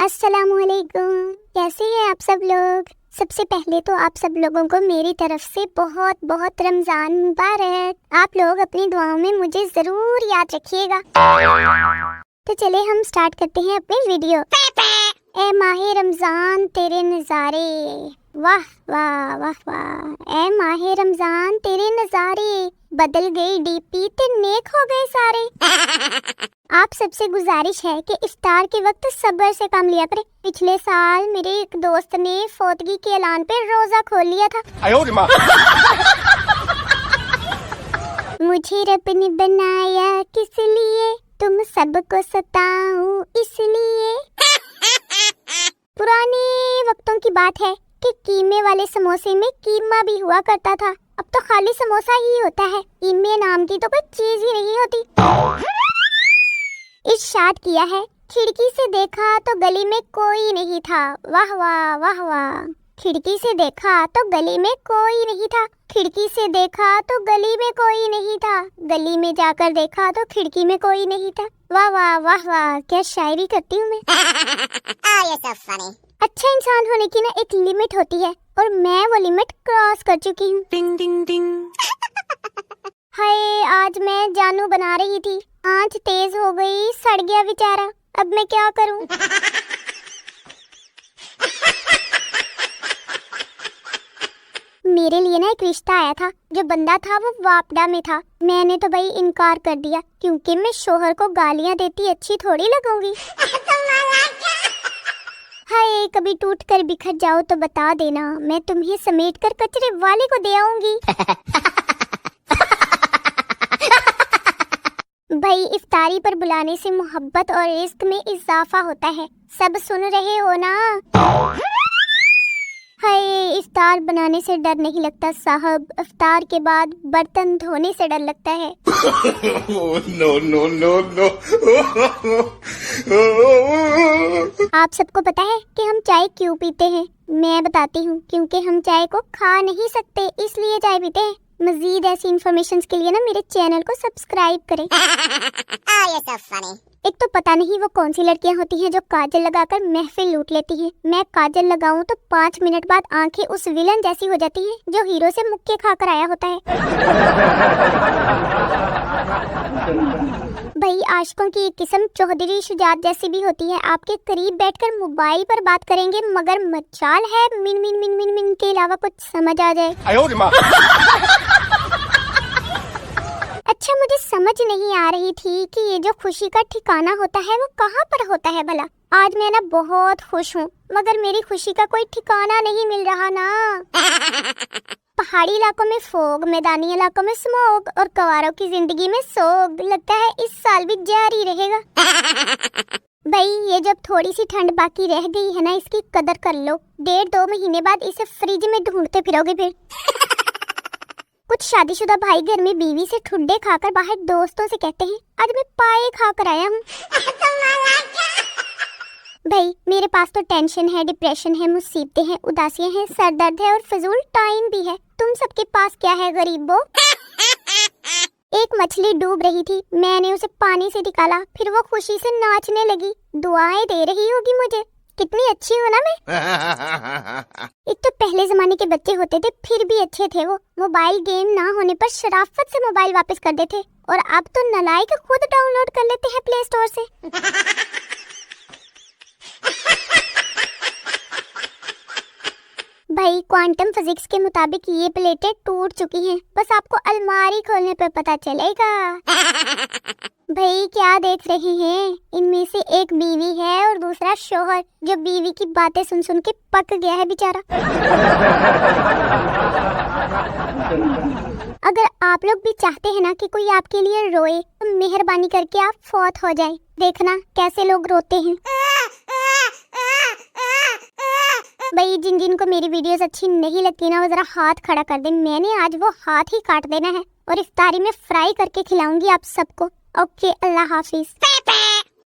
अस्सलामुअलैकुम। कैसे हैं आप सब लोग? सबसे पहले तो आप सब लोगों को मेरी तरफ से बहुत बहुत रमजान मुबारक। आप लोग अपनी दुआओं में मुझे जरूर याद रखिएगा। तो चले हम स्टार्ट करते हैं अपनी वीडियो। ए माहे रमजान तेरे नजारे, वाह वाह वाह वाह। ए माहे रमजान तेरे नजारे, बदल गई डीपी ते नेक हो गए सारे। आप सबसे गुजारिश है कि इफ्तार के वक्त सब्र से काम लिया करें। पिछले साल मेरे एक दोस्त ने फौतगी के ऐलान पे रोजा खोल लिया था। मुझे रब ने बनाया किस लिए, तुम सबको सताऊं इसलिए। पुराने वक्तों की बात है कि कीमे वाले समोसे में कीमा भी हुआ करता था। अब तो खाली समोसा ही होता है, कीमे नाम की तो कोई चीज ही नहीं होती। इरशाद किया है, खिड़की से देखा तो गली में कोई नहीं था। वाह वाह वाह वाह। खिड़की से देखा तो गली में कोई नहीं था, खिड़की से देखा तो गली में कोई नहीं था, गली में जाकर देखा तो खिड़की में कोई नहीं था। वाह वाह वाह वाह, क्या शायरी करती हूँ मैं। अच्छा इंसान होने की ना एक लिमिट होती है और मैं वो लिमिट क्रॉस कर चुकी हूँ। डिंग डिंग डिंग। हाय, आज मैं जानू बना रही थी, आंच तेज हो गई, सड़ गया बेचारा। अब मैं क्या करूँ? मेरे लिए ना एक रिश्ता आया था, जो बंदा था वो वापडा में था। मैंने तो भाई इनकार कर दिया, क्योंकि मैं शोहर को गालियाँ देती अच्छी थोड़ी लगूंगी। हाय, कभी टूट कर बिखर जाओ तो बता देना, मैं तुम्हें समेट कर कचरे वाले को दे आऊंगी। भाई, इफ्तारी पर बुलाने से मोहब्बत और इश्क में इजाफा होता है। सब सुन रहे हो ना? हाय, इफ्तार बनाने से डर नहीं लगता साहब, इफ्तार के बाद बर्तन धोने से डर लगता है। No no no no. आप सबको पता है कि हम चाय क्यों पीते हैं? मैं बताती हूँ, क्योंकि हम चाय को खा नहीं सकते, इसलिए चाय पीते हैं। मजीद ऐसी इन्फॉर्मेशन के लिए ना मेरे चैनल को सब्सक्राइब करें। एक तो पता नहीं वो कौन सी लड़कियां होती हैं जो काजल लगाकर महफिल लूट लेती हैं। मैं काजल लगाऊं तो 5 मिनट बाद आंखें उस विलन जैसी हो जाती हैं जो हीरो से मुक्के खाकर आया होता है। भाई, आशिकों की एक किस्म चौधरी शुजात जैसी भी होती है। आपके करीब बैठकर मोबाइल पर बात करेंगे, मगर मजाल है मिन मिन मिन मिन मिन के अलावा कुछ समझ आ जाए। अच्छा, मुझे समझ नहीं आ रही थी कि ये जो खुशी का ठिकाना होता है वो कहाँ पर होता है भला। आज मैं ना बहुत खुश हूँ, मगर मेरी खुशी का कोई ठिकाना नहीं मिल रहा ना। पहाड़ी इलाकों में फोग, मैदानी इलाकों में स्मोक और कवारों की जिंदगी में सोग। लगता है इस साल भी जारी रहेगा। भाई, ये जब थोड़ी सी ठंड बाकी रह गई है ना, इसकी कदर कर लो। 1.5-2 महीने बाद इसे फ्रिज में ढूंढते फिरोगे फिर। कुछ शादीशुदा भाई घर में बीवी से ठुड्डे खाकर बाहर दोस्तों से कहते हैं, आज मैं पाए खाकर आया हूँ। भाई, मेरे पास तो टेंशन है, डिप्रेशन है, मुसीबतें हैं, उदासियां हैं, सर दर्द है और फजूल टाइम भी है। तुम सबके पास क्या है गरीबों? एक मछली डूब रही थी, मैंने उसे पानी से निकाला, फिर वो खुशी से नाचने लगी, दुआएं दे रही होगी मुझे। कितनी अच्छी हूँ ना मैं। एक तो पहले जमाने के बच्चे होते थे, फिर भी अच्छे थे वो। मोबाइल गेम ना होने पर शराफत से मोबाइल वापस कर देते, और अब तो नालायक खुद डाउनलोड कर लेते हैं प्ले स्टोर से। भाई, क्वांटम फिजिक्स के मुताबिक ये प्लेटें टूट चुकी हैं, बस आपको अलमारी खोलने पर पता चलेगा। भाई, क्या देख रहे हैं? इनमें से एक बीवी है और दूसरा शोहर, जो बीवी की बातें सुन सुन के पक गया है बेचारा। अगर आप लोग भी चाहते हैं ना कि कोई आपके लिए रोए, तो मेहरबानी करके आप फौत हो जाएं। देखना कैसे लोग रोते हैं। भाई, जिन जिन को मेरी वीडियोस अच्छी नहीं लगती ना, वो जरा हाथ खड़ा कर दे। मैंने आज वो हाथ ही काट देना है और इफ्तारी में फ्राई करके खिलाऊंगी आप सबको। ओके, अल्लाह हाफिज।